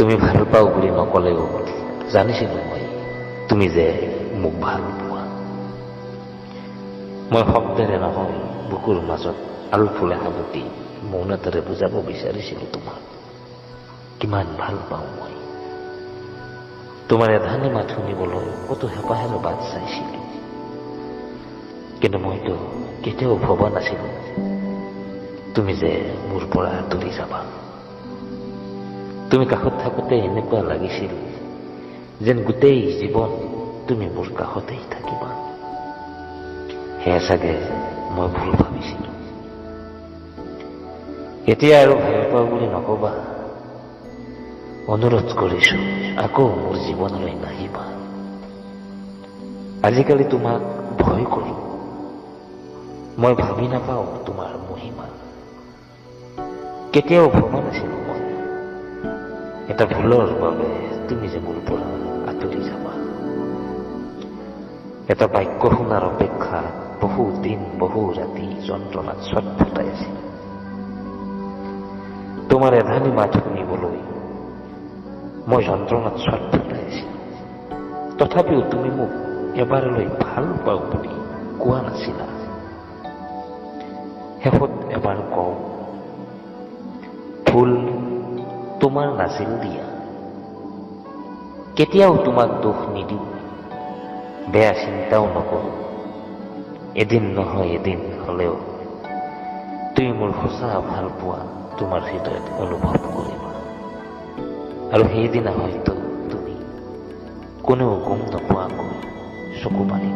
তুমি ভাল পাওঁ বুলি নকলেও জানিছিলো মই তুমি যে মোক ভাল পোৱা। মই শব্দেৰে নহয় বুকুৰ মাজত আলফুলে সাৱটি মৌনতাৰে বুজাব বিচাৰিছিলো তোমাক কিমান ভাল পাওঁ মই। তোমাৰ এধানি মাত শুনিবলৈ কতো হেঁপাহেৰে বাট চাইছিলো, কিন্তু মইতো কেতিয়াও ভবা নাছিলো তুমি যে মোৰ পৰা আঁতৰি যাবা। তুমি কাষত থাকোতে এনেকুৱা লাগিছিল যেন গোটেই জীৱন তুমি মোৰ কাষতেই থাকিবা। সেয়া চাগে মই ভুল ভাবিছিলো। এতিয়া আৰু ভাল পাওঁ বুলি নকবা, অনুৰোধ কৰিছো আকৌ মোৰ জীৱনলৈ নাহিবা। আজিকালি তোমাক ভয় কৰো, মই ভাবি নাপাওঁ তোমাৰ মহিমা। কেতিয়াও ভবা নাছিলো মই এটা ভুলৰ বাবে তুমি যে মোৰ পৰা আঁতৰি যাবা। এটা বাক্য শুনাৰ অপেক্ষা বহু দিন বহু ৰাতি যন্ত্ৰণাত ছটফটাই আছিল। তোমাৰ এধানি মাত শুনিবলৈ মই যন্ত্ৰণাত ছটফটাই আছিলো। তথাপিও তুমি মোক এবাৰলৈ ভাল পাওঁ বুলি কোৱা নাছিলা। শেষত এবাৰ কওঁ, ভুল তোমাৰ নাছিল দিয়া। কেতিয়াও তোমাক দোষ নিদিওঁ, বেয়া চিন্তাও নকৰো। এদিন নহয় এদিন হলেও তুমি মোৰ সঁচা ভাল পোৱা তোমাৰ হৃদয়ত অনুভৱ কৰিবা। আৰু সেইদিনা হয়তো তুমি কোনেও গম নোপোৱাকৈ চকু পানী